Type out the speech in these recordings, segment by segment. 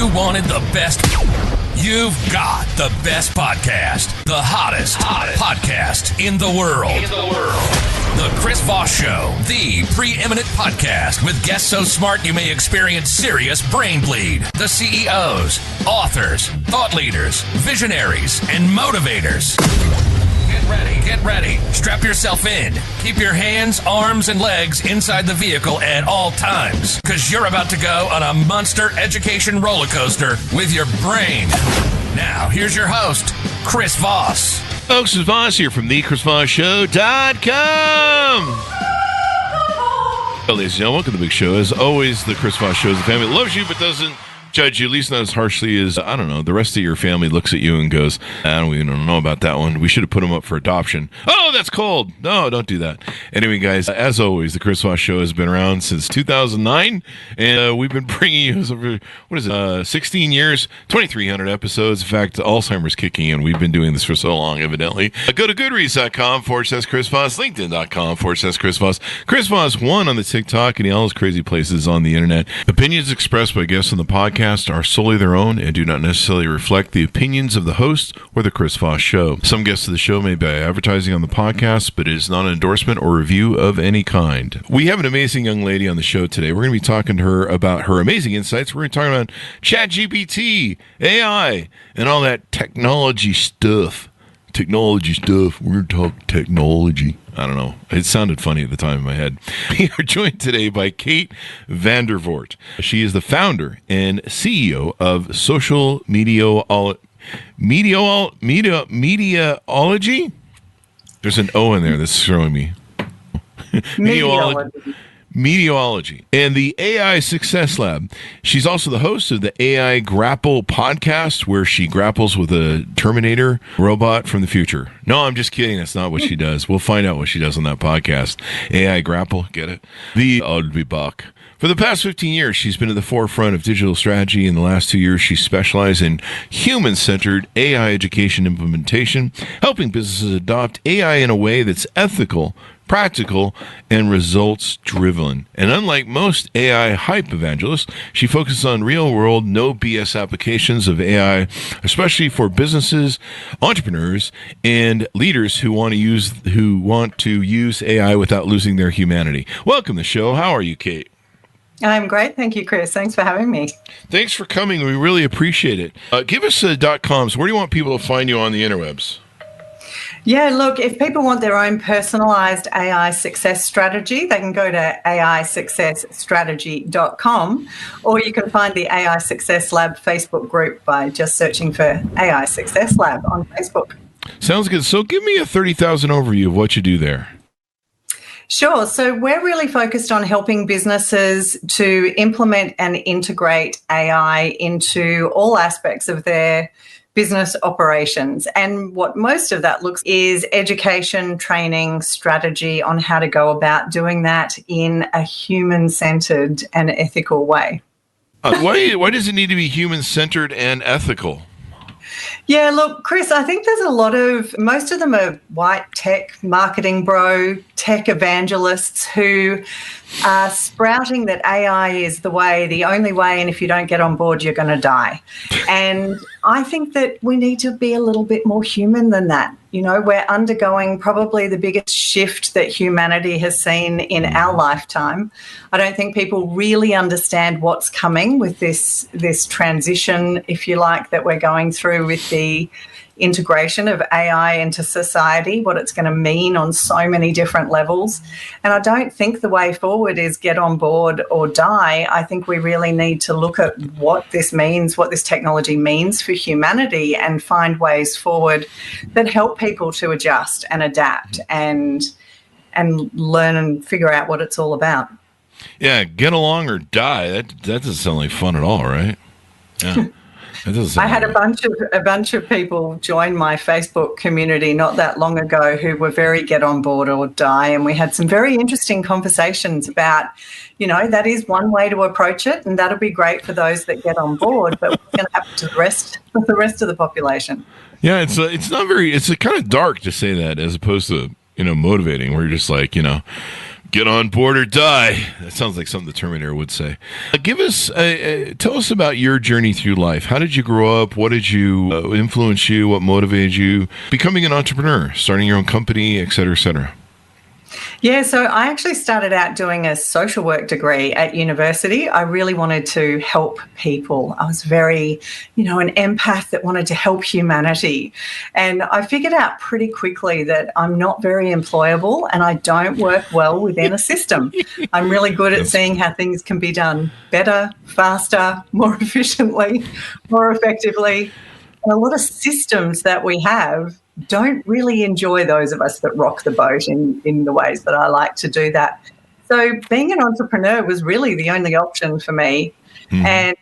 you wanted the best, you've got the best podcast. The hottest podcast in the world. The Chris Voss Show, the preeminent podcast with guests so smart you may experience serious brain bleed. The CEOs, authors, thought leaders, visionaries, and motivators. Get ready. Strap yourself in. Keep your hands, arms, and legs inside the vehicle at all times, because you're about to go on a monster education roller coaster with your brain. Now, here's your host, Chris Voss. Folks, it's Voss here from thechrisvossshow.com. Well, ladies and gentlemen, welcome to the big show. As always, the Chris Voss Show is a family that loves you but doesn't judge you, at least not as harshly as, I don't know, the rest of your family looks at you and goes, I don't even know about that one. We should have put him up for adoption. Oh, that's cold. No, don't do that. Anyway, guys, as always, the Chris Voss Show has been around since 2009, and we've been bringing you over, 16 years, 2,300 episodes. In fact, Alzheimer's kicking in. We've been doing this for so long, evidently. Go to goodreads.com/Chris Voss, LinkedIn.com/Chris Voss, Chris Voss 1 on the TikTok, and all those crazy places on the internet. Opinions expressed by guests on the podcast are solely their own and do not necessarily reflect the opinions of the host or the Chris Voss Show. Some guests of the show may be advertising on the podcast, but it is not an endorsement or review of any kind. We have an amazing young lady on the show today. We're going to be talking to her about her amazing insights. We're going to talk about ChatGPT, AI, and all that technology stuff. We're going to talk technology. I don't know. It sounded funny at the time in my head. We are joined today by Kate VanderVoort. She is the founder and CEO of Social Mediology. There's an O in there that's throwing me. Mediology and the AI Success Lab. She's also the host of the AI Grapple podcast, where she grapples with a Terminator robot from the future. No, I'm just kidding. That's not what she does. We'll find out what she does on that podcast. AI Grapple, get it? I'll be back. For the past 15 years, she's been at the forefront of digital strategy. In the last 2 years, she's specialized in human-centered AI education implementation, helping businesses adopt AI in a way that's ethical, practical, and results-driven. And unlike most AI hype evangelists, she focuses on real-world, no BS applications of AI, especially for businesses, entrepreneurs, and leaders who want to use AI without losing their humanity. Welcome to the show. How are you, Kate? I'm great. Thank you, Chris. Thanks for having me. Thanks for coming. We really appreciate it. Give us .coms. Where do you want people to find you on the interwebs? Yeah, look, if people want their own personalized AI success strategy, they can go to AISuccessStrategy.com, or you can find the AI Success Lab Facebook group by just searching for AI Success Lab on Facebook. Sounds good. So give me a 30,000 overview of what you do there. Sure. So we're really focused on helping businesses to implement and integrate AI into all aspects of their business operations. And what most of that looks is education, training, strategy on how to go about doing that in a human-centered and ethical way. Why does it need to be human-centered and ethical? Yeah, look, Chris, I think there's most of them are white tech marketing bro, tech evangelists who are sprouting that AI is the only way, and if you don't get on board, you're going to die. And I think that we need to be a little bit more human than that. You know, we're undergoing probably the biggest shift that humanity has seen in our lifetime. I don't think people really understand what's coming with this transition, if you like, that we're going through with the integration of AI into society, what it's going to mean on so many different levels. And I don't think the way forward is get on board or die. I think we really need to look at what this means, what this technology means for humanity, and find ways forward that help people to adjust and adapt and learn and figure out what it's all about. Yeah, get along or die. That doesn't sound like fun at all, right? Yeah. I had a bunch of people join my Facebook community not that long ago who were very get on board or die, and we had some very interesting conversations about, you know, that is one way to approach it, and that'll be great for those that get on board, but what's going to happen to the rest of the population? Yeah, it's not very, it's kind of dark to say that as opposed to, you know, motivating, where you're just like, you know, Get on board or die. That sounds like something the Terminator would say. Tell us about your journey through life. How did you grow up? What did you influence you? What motivated you? Becoming an entrepreneur, starting your own company, et cetera, et cetera. Yeah, so I actually started out doing a social work degree at university. I really wanted to help people. I was very, an empath that wanted to help humanity. And I figured out pretty quickly that I'm not very employable and I don't work well within a system. I'm really good at seeing how things can be done better, faster, more efficiently, more effectively. And a lot of systems that we have don't really enjoy those of us that rock the boat in the ways that I like to do that. So being an entrepreneur was really the only option for me. Mm-hmm. And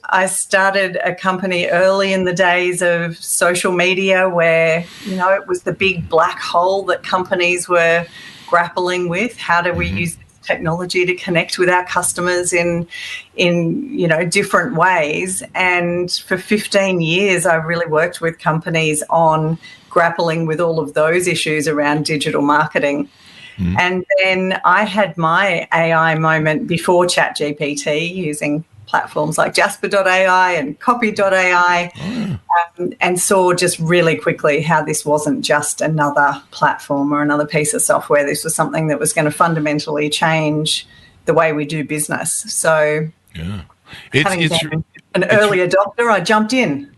I started a company early in the days of social media where, it was the big black hole that companies were grappling with. How do we use technology to connect with our customers in different ways? And for 15 years, I really worked with companies on grappling with all of those issues around digital marketing. Mm. And then I had my AI moment before ChatGPT using platforms like Jasper.ai and Copy.ai and saw just really quickly how this wasn't just another platform or another piece of software. This was something that was going to fundamentally change the way we do business. So having been an early adopter, I jumped in.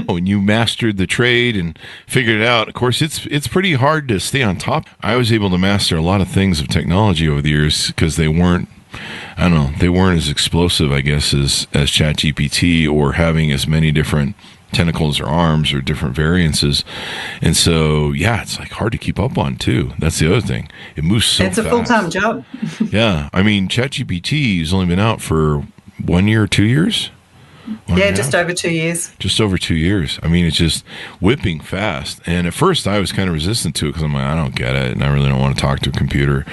When you mastered the trade and figured it out, of course, it's pretty hard to stay on top. I was able to master a lot of things of technology over the years because they weren't as explosive, I guess, as ChatGPT or having as many different tentacles or arms or different variances. And so, it's like hard to keep up on too. That's the other thing. It moves so fast. It's a full-time job. Yeah. I mean, ChatGPT has only been out for 1 year or 2 years. Just over 2 years. Just over 2 years. I mean, it's just whipping fast. And at first, I was kind of resistant to it because I'm like, I don't get it, and I really don't want to talk to a computer.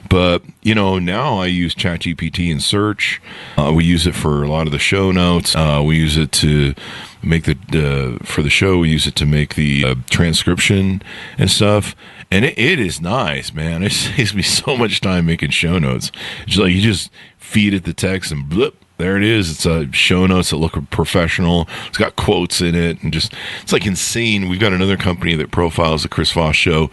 But, now I use ChatGPT in search. We use it for a lot of the show notes. We use it to make for the show, we use it to make the transcription and stuff. And it is nice, man. It saves me so much time making show notes. It's like you just feed it the text and blip. There it is. It's a show notes that look professional. It's got quotes in it, and it's like insane. We've got another company that profiles the Chris Voss Show,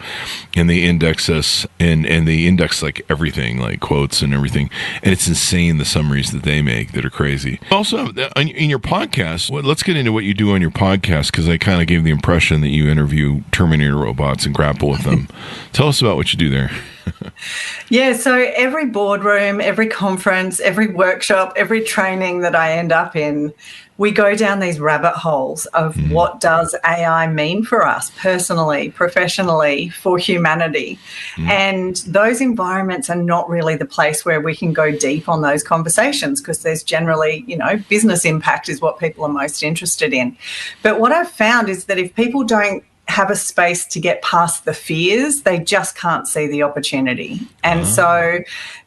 and they index us, and they index like everything, like quotes and everything. And it's insane the summaries that they make that are crazy. Also, in your podcast, let's get into what you do on your podcast because I kind of gave the impression that you interview Terminator robots and grapple with them. Tell us about what you do there. So every boardroom, every conference, every workshop, every training that I end up in, we go down these rabbit holes of what does AI mean for us personally, professionally, for humanity. And those environments are not really the place where we can go deep on those conversations because there's generally, business impact is what people are most interested in. But what I've found is that if people don't have a space to get past the fears, they just can't see the opportunity. And so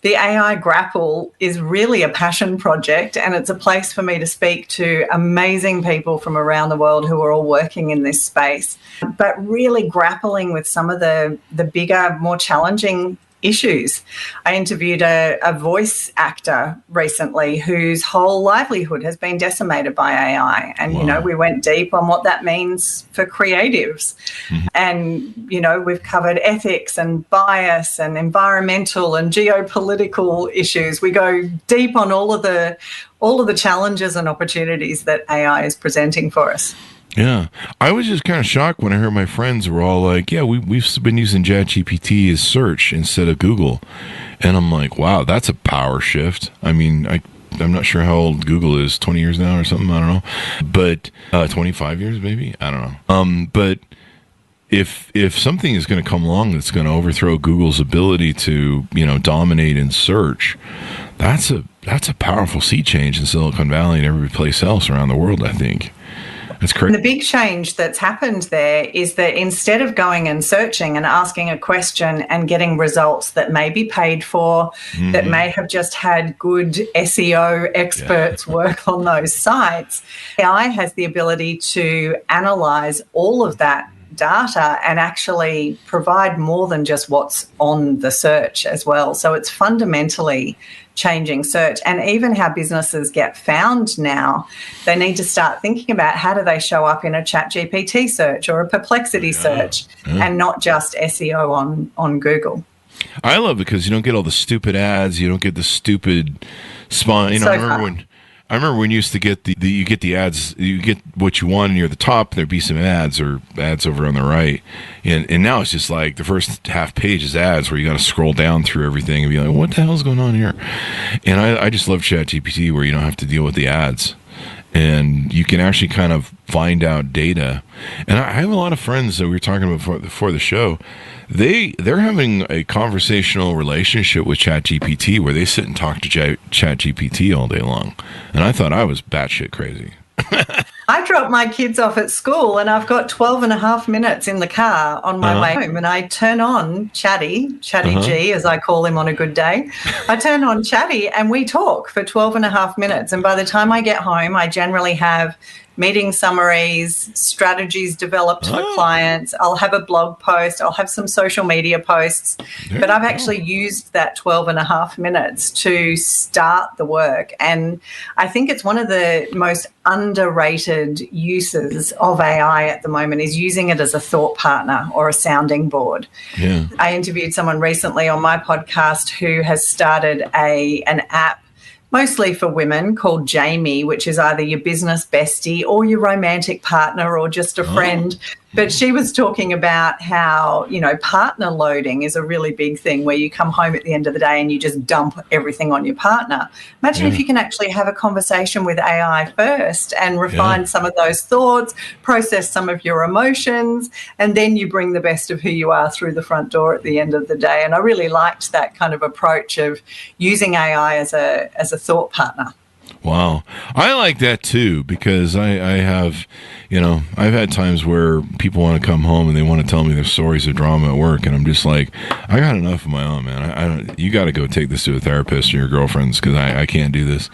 the AI Grapple is really a passion project, and it's a place for me to speak to amazing people from around the world who are all working in this space, but really grappling with some of the bigger, more challenging issues. I interviewed a voice actor recently whose whole livelihood has been decimated by AI. And, we went deep on what that means for creatives. And, we've covered ethics and bias and environmental and geopolitical issues. We go deep on all of the challenges and opportunities that AI is presenting for us. Yeah. I was just kind of shocked when I heard my friends were all like, we've been using ChatGPT as search instead of Google. And I'm like, wow, that's a power shift. I mean, I'm not sure how old Google is, 20 years now or something. I don't know. But 25 years maybe? I don't know. But if something is going to come along that's going to overthrow Google's ability to, dominate in search, that's a powerful sea change in Silicon Valley and every place else around the world, I think. That's correct. And the big change that's happened there is that instead of going and searching and asking a question and getting results that may be paid for, that may have just had good SEO experts work on those sites, AI has the ability to analyze all of that data and actually provide more than just what's on the search as well. So it's fundamentally changing search, and even how businesses get found now. They need to start thinking about how do they show up in a ChatGPT search or a Perplexity search, and not just SEO on Google. I love it because you don't get all the stupid ads. You don't get the stupid spawn. So I remember when you used to get you get the ads, you get what you want near the top, and there'd be some ads or ads over on the right. And now it's just like the first half page is ads where you got to scroll down through everything and be like, what the hell is going on here? And I just love ChatGPT where you don't have to deal with the ads. And you can actually kind of find out data. And I have a lot of friends that we were talking about before the show. They're having a conversational relationship with ChatGPT where they sit and talk to ChatGPT all day long. And I thought I was batshit crazy. I drop my kids off at school and I've got 12 and a half minutes in the car on my way home, and I turn on Chatty G, as I call him on a good day. I turn on Chatty and we talk for 12 and a half minutes. And by the time I get home, I generally have meeting summaries, strategies developed for clients. I'll have a blog post. I'll have some social media posts. But I've actually used that 12 and a half minutes to start the work. And I think it's one of the most underrated uses of AI at the moment is using it as a thought partner or a sounding board. Yeah. I interviewed someone recently on my podcast who has started an app mostly for women called Jamie, which is either your business bestie or your romantic partner or just a friend. But she was talking about how, partner loading is a really big thing where you come home at the end of the day and you just dump everything on your partner. Imagine if you can actually have a conversation with AI first and refine some of those thoughts, process some of your emotions, and then you bring the best of who you are through the front door at the end of the day. And I really liked that kind of approach of using AI as a thought partner. Wow. I like that too, because I have, I've had times where people want to come home and they want to tell me their stories of drama at work. And I'm just like, I got enough of my own, man. You got to go take this to a therapist or your girlfriend's because I can't do this.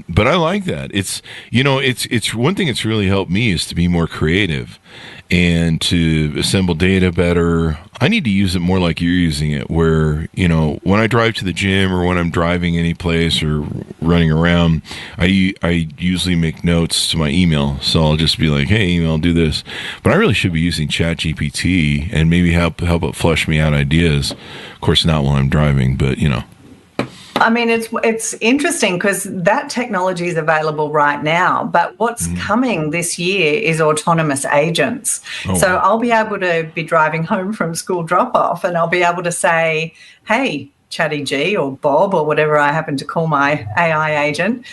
But I like that. It's one thing that's really helped me is to be more creative and to assemble data better. I need to use it more like you're using it, where, when I drive to the gym or when I'm driving any place or running around, I usually make notes to my email. So I'll just be like, hey, email, do this. But I really should be using ChatGPT and maybe help it flush me out ideas. Of course, not while I'm driving, but, I mean, it's interesting because that technology is available right now, but what's coming this year is autonomous agents. So I'll be able to be driving home from school drop-off and I'll be able to say, hey, Chatty G or Bob or whatever I happen to call my AI agent,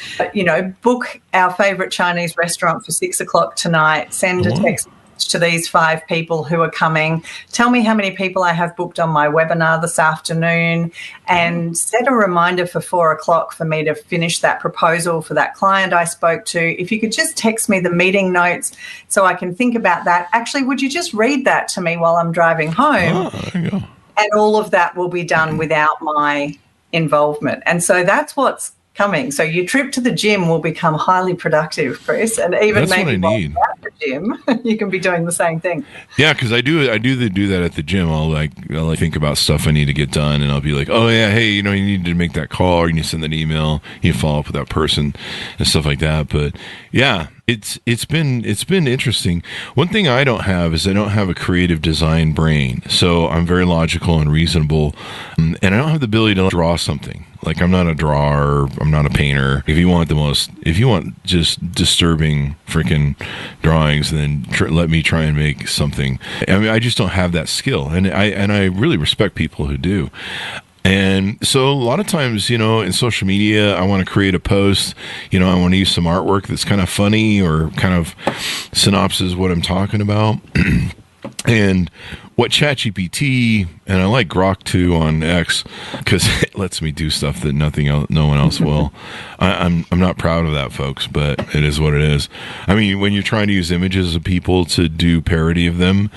book our favourite Chinese restaurant for 6 o'clock tonight, send a text to these 5 people who are coming, tell me how many people I have booked on my webinar this afternoon, and set a reminder for 4 o'clock for me to finish that proposal for that client I spoke to. If you could just text me the meeting notes so I can think about that. Actually, would you just read that to me while I'm driving home? There you go. And all of that will be done without my involvement. And so that's what's coming. So your trip to the gym will become highly productive, Chris, and even That's maybe what I need. while you're at the gym, you can be doing the same thing. Yeah, because I do that at the gym. I'll think about stuff I need to get done, and I'll be like, oh yeah, hey, you need to make that call, or you need to send that email, you need to follow up with that person, and stuff like that. But yeah, it's been interesting. One thing I don't have is I don't have a creative design brain, so I'm very logical and reasonable, and I don't have the ability to draw something. Like, I'm not a drawer, I'm not a painter. If you want just disturbing freaking drawings, then let me try and make something. I mean, I just don't have that skill, and I really respect people who do. And so a lot of times, in social media, I want to create a post, I want to use some artwork that's kind of funny or kind of synopsis what I'm talking about. And what ChatGPT, and I like Grok too on X because it lets me do stuff that no one else will. I'm not proud of that, folks, but it is what it is. I mean, when you're trying to use images of people to do parody of them,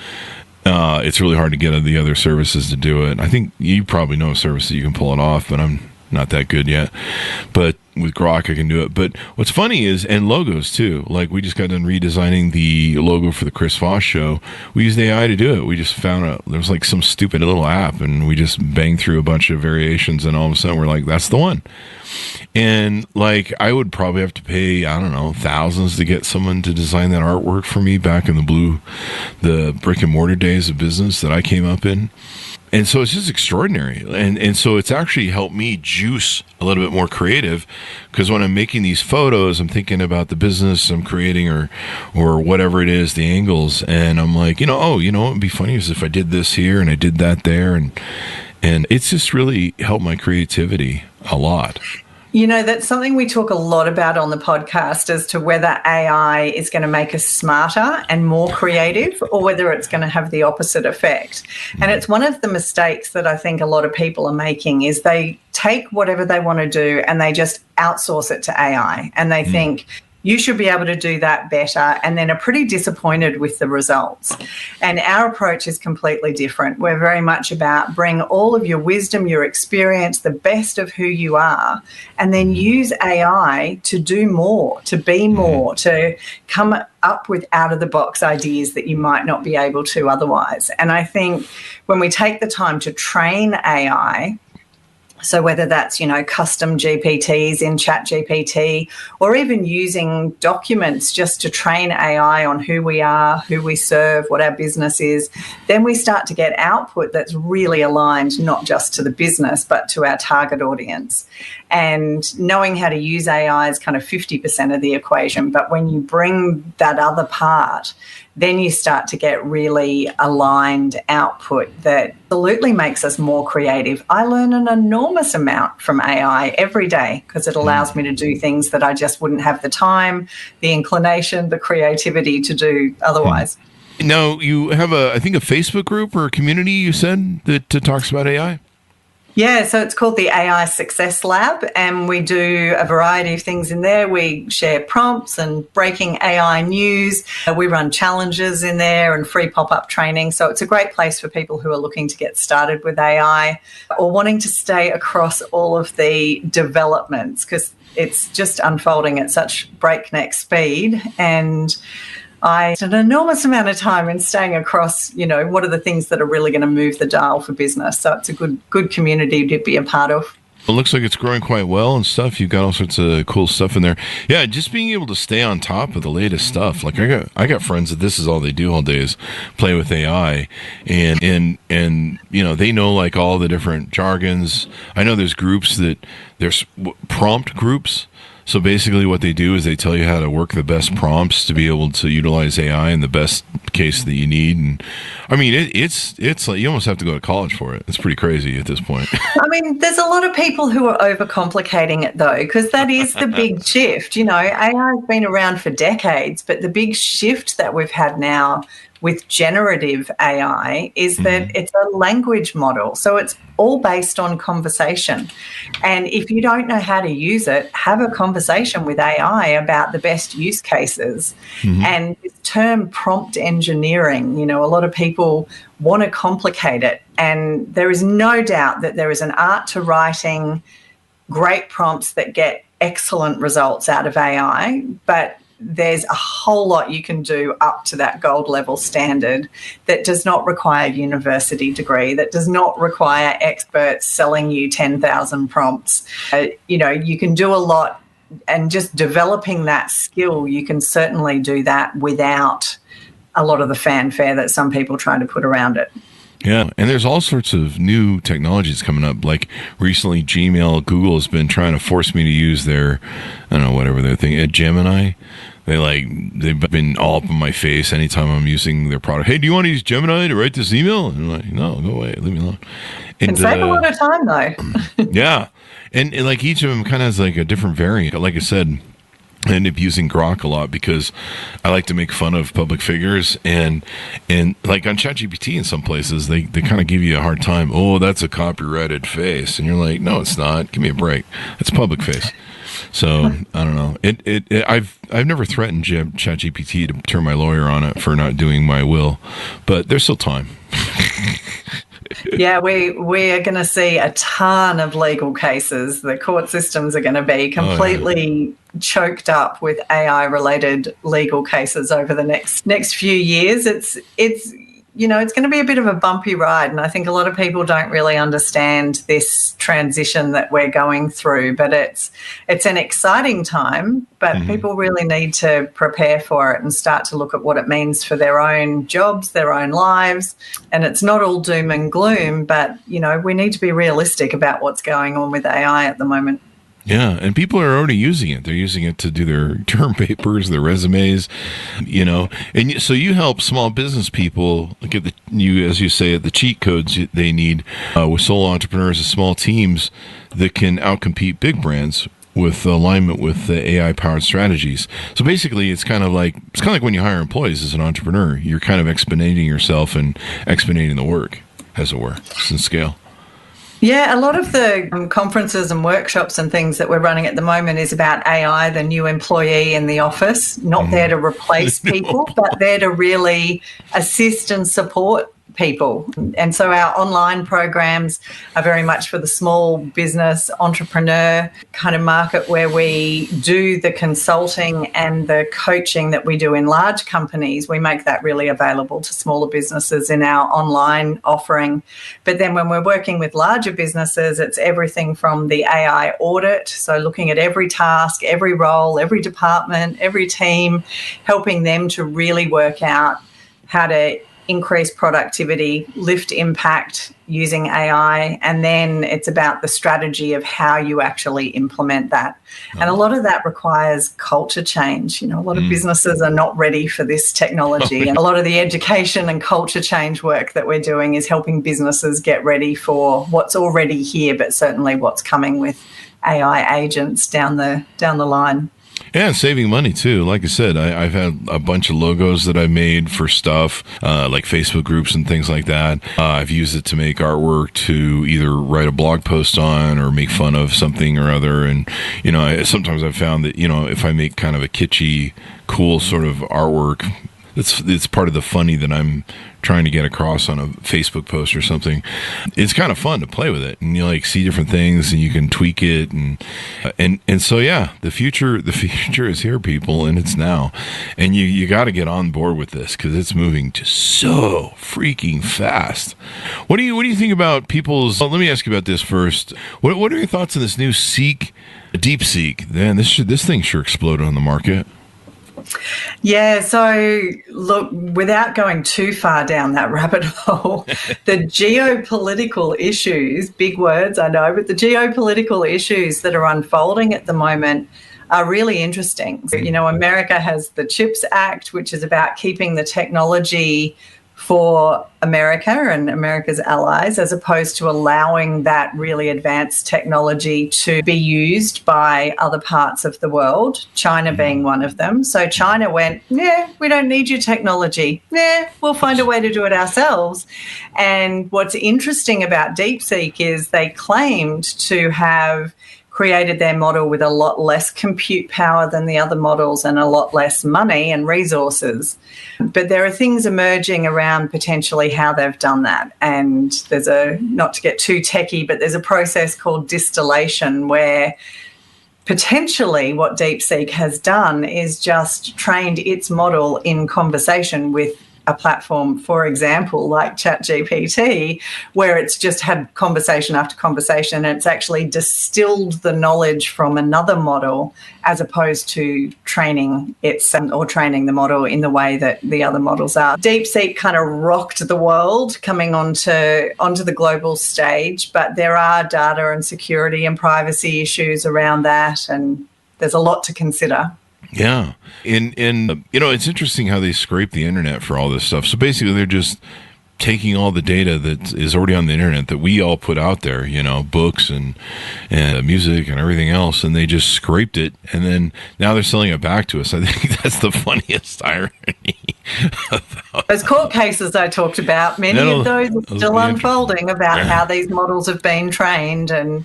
it's really hard to get the other services to do it. I think you probably know a service that you can pull it off, but I'm not that good yet. But with Grok, I can do it. But what's funny is, and logos too. Like we just got done redesigning the logo for the Chris Voss show. We used AI to do it. We just found out there was like some stupid little app, and we just banged through a bunch of variations, and all of a sudden we're like, that's the one. And like I would probably have to pay, I don't know, thousands to get someone to design that artwork for me back in the brick and mortar days of business that I came up in. And so it's just extraordinary. And so it's actually helped me juice a little bit more creative, because when I'm making these photos, I'm thinking about the business I'm creating or whatever it is, the angles. And I'm like, what would be funny is if I did this here and I did that there. And it's just really helped my creativity a lot. That's something we talk a lot about on the podcast, as to whether AI is going to make us smarter and more creative, or whether it's going to have the opposite effect. And it's one of the mistakes that I think a lot of people are making, is they take whatever they want to do and they just outsource it to AI, and they think, you should be able to do that better, and then are pretty disappointed with the results. And our approach is completely different. We're very much about bring all of your wisdom, your experience, the best of who you are, and then use AI to do more, to be more, to come up with out-of-the-box ideas that you might not be able to otherwise. And I think when we take the time to train AI, so whether that's, custom GPTs in ChatGPT, or even using documents just to train AI on who we are, who we serve, what our business is, then we start to get output that's really aligned not just to the business but to our target audience. And knowing how to use AI is kind of 50% of the equation. But when you bring that other part, then you start to get really aligned output that absolutely makes us more creative. I learn an enormous amount from AI every day, because it allows me to do things that I just wouldn't have the time, the inclination, the creativity to do otherwise. Now, you have I think a Facebook group or a community, you said, that talks about AI? Yeah, so it's called the AI Success Lab, and we do a variety of things in there. We share prompts and breaking AI news. We run challenges in there and free pop-up training. So it's a great place for people who are looking to get started with AI or wanting to stay across all of the developments, because it's just unfolding at such breakneck speed. And I spent an enormous amount of time in staying across, what are the things that are really going to move the dial for business. So it's a good community to be a part of. It looks like it's growing quite well and stuff. You've got all sorts of cool stuff in there. Yeah, just being able to stay on top of the latest stuff. Like I got friends that this is all they do all day is play with AI, and they know like all the different jargons. I know there's prompt groups. So basically what they do is they tell you how to work the best prompts to be able to utilize AI in the best case that you need. And I mean, it's like you almost have to go to college for it. It's pretty crazy at this point. I mean, there's a lot of people who are overcomplicating it, though, because that is the big shift. AI has been around for decades, but the big shift that we've had now with generative AI is that it's a language model. So it's all based on conversation. And if you don't know how to use it, have a conversation with AI about the best use cases. And this term prompt engineering, a lot of people want to complicate it. And there is no doubt that there is an art to writing great prompts that get excellent results out of AI, but there's a whole lot you can do up to that gold level standard that does not require a university degree, that does not require experts selling you 10,000 prompts. You can do a lot, and just developing that skill, you can certainly do that without a lot of the fanfare that some people try to put around it. Yeah, and there's all sorts of new technologies coming up. Like recently, Gmail, Google has been trying to force me to use their, whatever their thing, Gemini. They've been all up in my face anytime I'm using their product. Hey, do you want to use Gemini to write this email? And I'm like, no, go away, leave me alone. And save a lot of time, though. Yeah, and like each of them kind of has like a different variant. Like I said, I end up using Grok a lot because I like to make fun of public figures, and like on ChatGPT in some places they kind of give you a hard time. Oh, that's a copyrighted face, and you're like, no, it's not. Give me a break. It's a public face. So I don't know. I've never threatened ChatGPT to turn my lawyer on it for not doing my will, but there's still time. Yeah, we are going to see a ton of legal cases. The court systems are going to be completely choked up with AI-related legal cases over the next few years. It's it's going to be a bit of a bumpy ride, and I think a lot of people don't really understand this transition that we're going through. But it's an exciting time, but people really need to prepare for it and start to look at what it means for their own jobs, their own lives. And it's not all doom and gloom, but we need to be realistic about what's going on with AI at the moment. Yeah, and people are already using it. They're using it to do their term papers, their resumes, And so you help small business people get as you say, the cheat codes they need with solo entrepreneurs and small teams that can outcompete big brands with alignment with the AI-powered strategies. So basically, it's kind of like when you hire employees as an entrepreneur. You're kind of exponentiating yourself and exponentiating the work, as it were, in scale. Yeah, a lot of the conferences and workshops and things that we're running at the moment is about AI, the new employee in the office, not there to replace people, but there to really assist and support people. And so our online programs are very much for the small business entrepreneur kind of market, where we do the consulting and the coaching that we do in large companies. We make that really available to smaller businesses in our online offering. But then when we're working with larger businesses, it's everything from the AI audit, so looking at every task, every role, every department, every team, helping them to really work out how to increase productivity, lift impact using AI, and then it's about the strategy of how you actually implement that. And a lot of that requires culture change. A lot of businesses are not ready for this technology, and a lot of the education and culture change work that we're doing is helping businesses get ready for what's already here, but certainly what's coming with AI agents down the line. Yeah, and saving money too. Like I said, I've had a bunch of logos that I made for stuff like Facebook groups and things like that. I've used it to make artwork to either write a blog post on or make fun of something or other. And, sometimes I've found that, if I make kind of a kitschy, cool sort of artwork, it's part of the funny that I'm trying to get across on a Facebook post or something. It's kind of fun to play with it, and you see different things, and you can tweak it, and so yeah, the future is here, people, and it's now, and you got to get on board with this because it's moving just so freaking fast. What do you think about people's? Well, let me ask you about this first. What are your thoughts on this new DeepSeek? Man, this thing sure exploded on the market. Yeah, so look, without going too far down that rabbit hole, the geopolitical issues, big words, I know, but the geopolitical issues that are unfolding at the moment are really interesting. America has the CHIPS Act, which is about keeping the technology for America and America's allies, as opposed to allowing that really advanced technology to be used by other parts of the world, China being one of them. So China went, we don't need your technology. We'll find a way to do it ourselves. And what's interesting about DeepSeek is they claimed to have created their model with a lot less compute power than the other models and a lot less money and resources. But there are things emerging around potentially how they've done that. And there's not to get too techie, but there's a process called distillation where potentially what DeepSeek has done is just trained its model in conversation with a platform, for example, like ChatGPT, where it's just had conversation after conversation, and it's actually distilled the knowledge from another model as opposed to training the model in the way that the other models are. DeepSeek kind of rocked the world coming onto the global stage, but there are data and security and privacy issues around that, and there's a lot to consider. Yeah. And it's interesting how they scrape the internet for all this stuff. So basically they're just taking all the data that is already on the internet that we all put out there, books and music and everything else, and they just scraped it, and then now they're selling it back to us. I think that's the funniest irony. Those court cases I talked about, many of those are still unfolding about how these models have been trained. And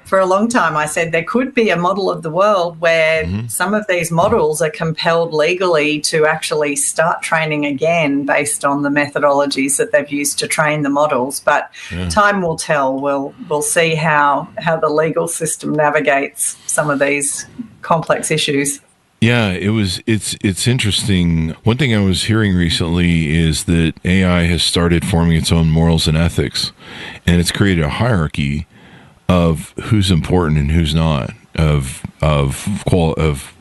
for a long time, I said there could be a model of the world where some of these models are compelled legally to actually start training again based on the methodologies that they've used to train the models. But time will tell. We'll see how the legal system navigates some of these complex issues. Yeah, it's interesting. One thing I was hearing recently is that AI has started forming its own morals and ethics, and it's created a hierarchy of who's important and who's not, of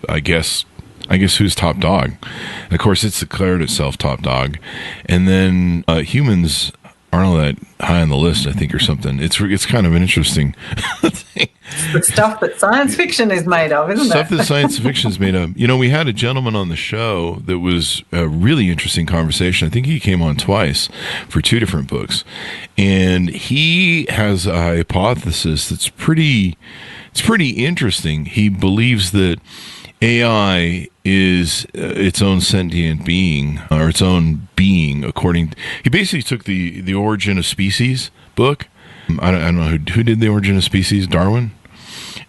I guess who's top dog. And of course, it's declared itself top dog, and then humans aren't all that high on the list, I think, or something. It's kind of an interesting thing. It's the stuff that science fiction is made of, isn't it? Stuff that science fiction is made of. You know, we had a gentleman on the show that was a really interesting conversation. I think he came on twice for 2 different books. And he has a hypothesis that's pretty interesting. He believes that AI is its own sentient being, or its own being, he basically took the Origin of Species book. I don't know who did the Origin of Species, Darwin?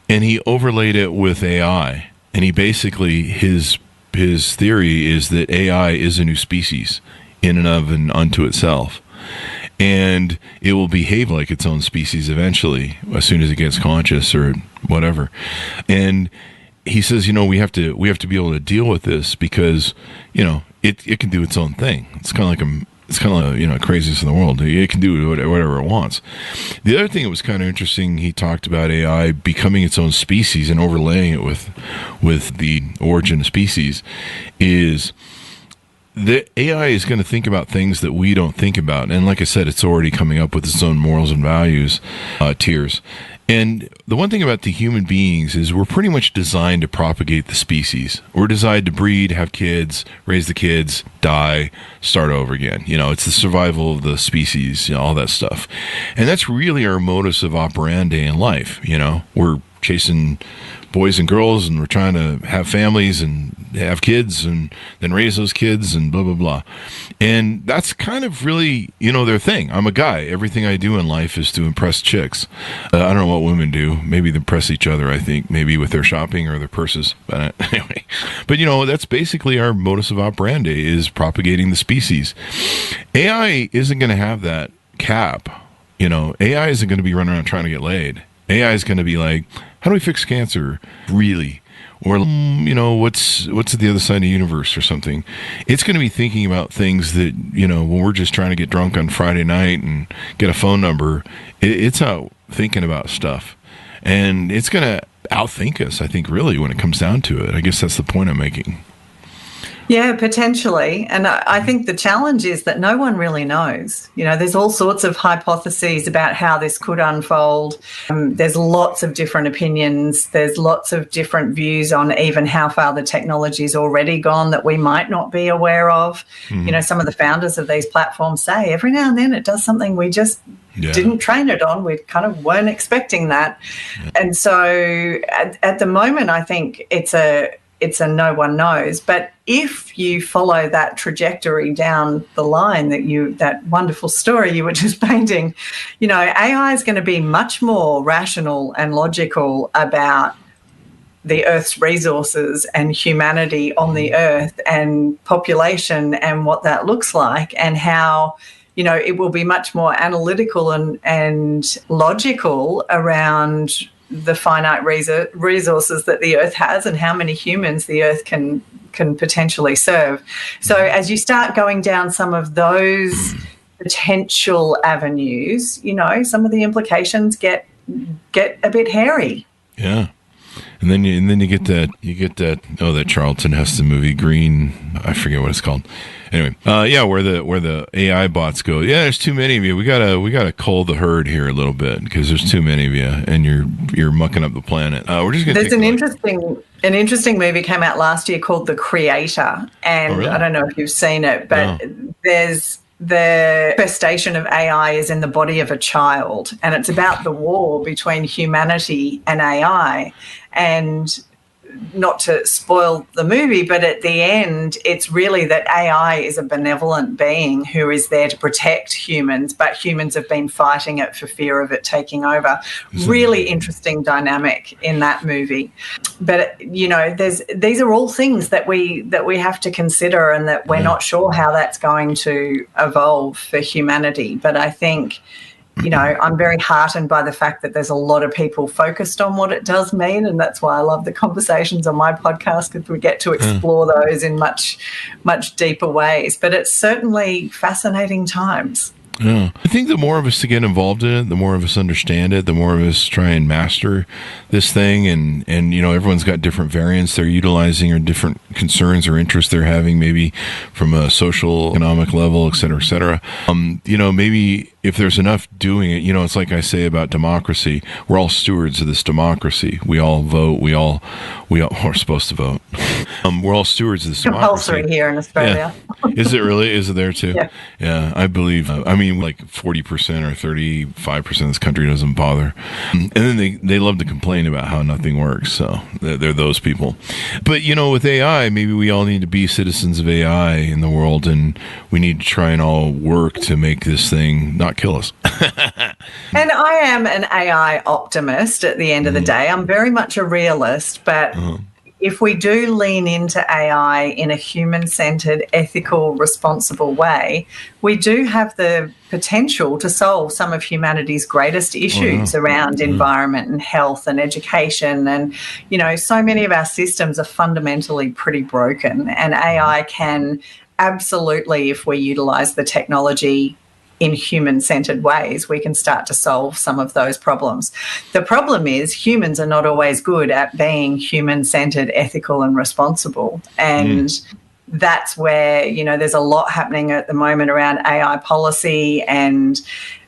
And he overlaid it with AI. And he basically, his theory is that AI is a new species in and of and unto itself. And it will behave like its own species eventually, as soon as it gets conscious or whatever. And he says, we have to be able to deal with this because, it can do its own thing. It's kind of craziest in the world. It can do whatever it wants. The other thing that was kind of interesting, he talked about AI becoming its own species and overlaying it with the Origin of Species, is that AI is going to think about things that we don't think about. And like I said, it's already coming up with its own morals and values tiers. And the one thing about the human beings is we're pretty much designed to propagate the species. We're designed to breed, have kids, raise the kids, die, start over again. It's the survival of the species, all that stuff. And that's really our modus of operandi in life. We're chasing boys and girls, and we're trying to have families and have kids and then raise those kids and blah, blah, blah. And that's kind of really, their thing. I'm a guy. Everything I do in life is to impress chicks. I don't know what women do. Maybe they impress each other, I think, maybe with their shopping or their purses. But anyway, that's basically our modus of operandi, is propagating the species. AI isn't going to have that cap. AI isn't going to be running around trying to get laid. AI is going to be like, how do we fix cancer? Really? Or, what's at the other side of the universe or something? It's going to be thinking about things that, when we're just trying to get drunk on Friday night and get a phone number, it's out thinking about stuff. And it's going to outthink us, I think, really, when it comes down to it. I guess that's the point I'm making. Yeah, potentially. And I think the challenge is that no one really knows. There's all sorts of hypotheses about how this could unfold. There's lots of different opinions. There's lots of different views on even how far the technology's already gone that we might not be aware of. Mm-hmm. Some of the founders of these platforms say every now and then it does something we just didn't train it on. We kind of weren't expecting that. Yeah. And so at the moment, I think it's a no one knows. But if you follow that trajectory down the line that wonderful story you were just painting, AI is going to be much more rational and logical about the Earth's resources and humanity on the Earth and population and what that looks like, and how it will be much more analytical and logical around the finite resources that the Earth has and how many humans the Earth can potentially serve. So as you start going down some of those potential avenues, some of the implications get a bit hairy. Yeah. And then you get that Charlton Heston movie, Green, I forget what it's called. Anyway, where the AI bots go, there's too many of you. We gotta cull the herd here a little bit because there's too many of you, and you're mucking up the planet. We're just gonna. There's an interesting movie came out last year called The Creator, and really? I don't know if you've seen it, but there's the manifestation of AI is in the body of a child, and it's about the war between humanity and AI, and not to spoil the movie, but at the end, it's really that AI is a benevolent being who is there to protect humans, but humans have been fighting it for fear of it taking over. Really interesting dynamic in that movie. But, these are all things that we have to consider, and that we're not sure how that's going to evolve for humanity. But I think, I'm very heartened by the fact that there's a lot of people focused on what it does mean, and that's why I love the conversations on my podcast, because we get to explore those in much, much deeper ways. But it's certainly fascinating times. Yeah. I think the more of us to get involved in it, the more of us understand it, the more of us try and master this thing. And everyone's got different variants they're utilizing, or different concerns or interests they're having, maybe from a social, economic level, et cetera, et cetera. Maybe if there's enough doing it, it's like I say about democracy, we're all stewards of this democracy. We all vote. We're supposed to vote. We're all stewards of this democracy. Compulsory here in Australia. Yeah. Is it really? Is it there too? Yeah. Yeah, I believe. Like 40% or 35% of this country doesn't bother. And then they love to complain about how nothing works. So they're those people. But, with AI, maybe we all need to be citizens of AI in the world, and we need to try and all work to make this thing not kill us. And I am an AI optimist at the end of the day. I'm very much a realist, but if we do lean into AI in a human-centered, ethical, responsible way, we do have the potential to solve some of humanity's greatest issues around environment and health and education. And, so many of our systems are fundamentally pretty broken, and AI can absolutely, if we utilize the technology in human-centered ways, we can start to solve some of those problems. The problem is humans are not always good at being human-centered, ethical and responsible. And that's where, there's a lot happening at the moment around AI policy, and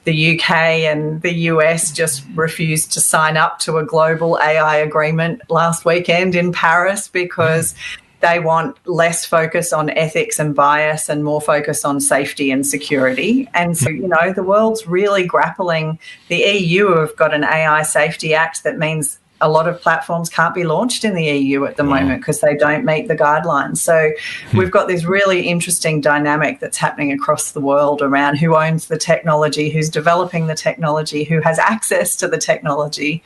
the UK and the US just refused to sign up to a global AI agreement last weekend in Paris, because they want less focus on ethics and bias and more focus on safety and security. And so, the world's really grappling. The EU have got an AI Safety Act that means a lot of platforms can't be launched in the EU at the moment because they don't meet the guidelines. So we've got this really interesting dynamic that's happening across the world around who owns the technology, who's developing the technology, who has access to the technology.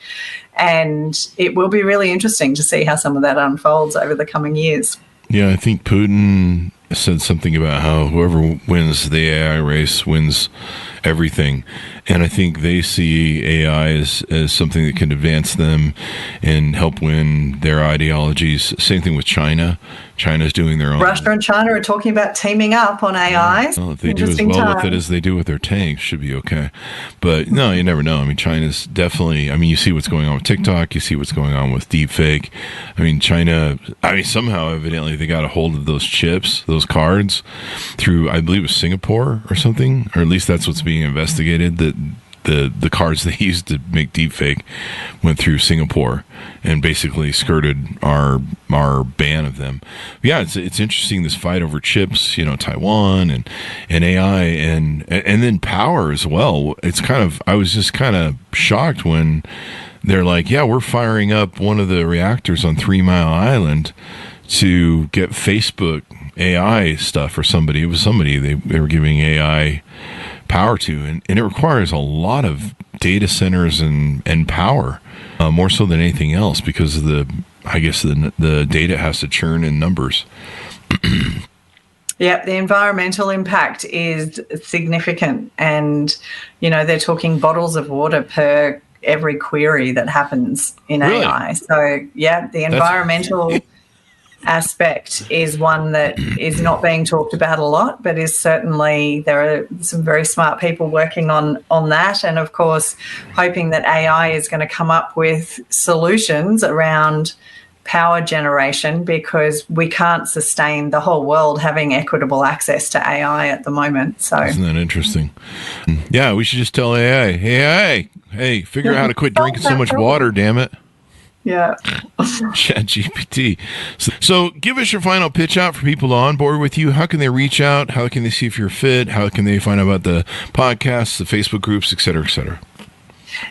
And it will be really interesting to see how some of that unfolds over the coming years. Yeah, I think Putin said something about how whoever wins the AI race wins everything. And I think they see AI as something that can advance them and help win their ideologies. Same thing with China. China's doing their own. Russia and China are talking about teaming up on AI. Well, if they do as well with it as they do with their tanks, should be okay. But no, you never know. China's definitely, you see what's going on with TikTok. You see what's going on with deepfake. China, somehow evidently they got a hold of those chips, those cards through, I believe it was Singapore or something, or at least that's what's being investigated, that the cards they used to make deepfake went through Singapore and basically skirted our ban of them. Yeah, it's interesting, this fight over chips, Taiwan and AI and then power as well. It's I was just kind of shocked when they're like, yeah, we're firing up one of the reactors on 3 Mile Island to get Facebook AI stuff, or somebody. It was somebody they were giving AI power to, and it requires a lot of data centers and power, more so than anything else, because of the data has to churn in numbers. Yeah, the environmental impact is significant, and they're talking bottles of water per every query that happens in AI. So yeah, the environmental aspect is one that is not being talked about a lot, but is certainly, there are some very smart people working on that, and of course hoping that AI is going to come up with solutions around power generation, because we can't sustain the whole world having equitable access to AI at the moment. So isn't that interesting? Yeah, we should just tell AI, hey, figure out how to quit drinking so much water, damn it. Yeah. ChatGPT. So give us your final pitch out for people to onboard with you. How can they reach out? How can they see if you're fit? How can they find out about the podcasts, the Facebook groups, et cetera, et cetera?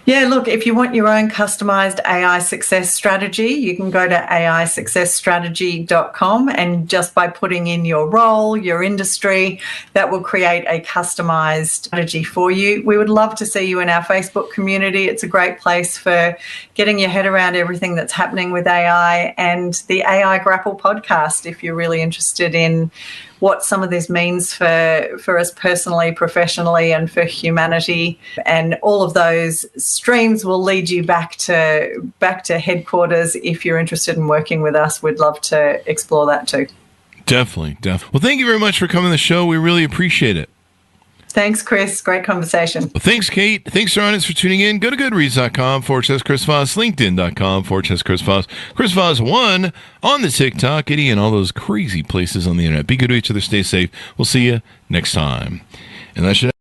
Yeah, look, if you want your own customized AI success strategy, you can go to aisuccessstrategy.com, and just by putting in your role, your industry, that will create a customized strategy for you. We would love to see you in our Facebook community. It's a great place for getting your head around everything that's happening with AI, and the AI Grapple podcast if you're really interested in what some of this means for us personally, professionally, and for humanity. And all of those streams will lead you back to headquarters. If you're interested in working with us, we'd love to explore that too. Definitely. Well, thank you very much for coming to the show. We really appreciate it. Thanks, Chris. Great conversation. Well, thanks, Kate. Thanks, to our audience, for tuning in. Go to goodreads.com/Chris Voss, LinkedIn.com/Chris Voss, Chris Voss 1 on the TikTok, Giddy, and all those crazy places on the internet. Be good to each other. Stay safe. We'll see you next time. And that should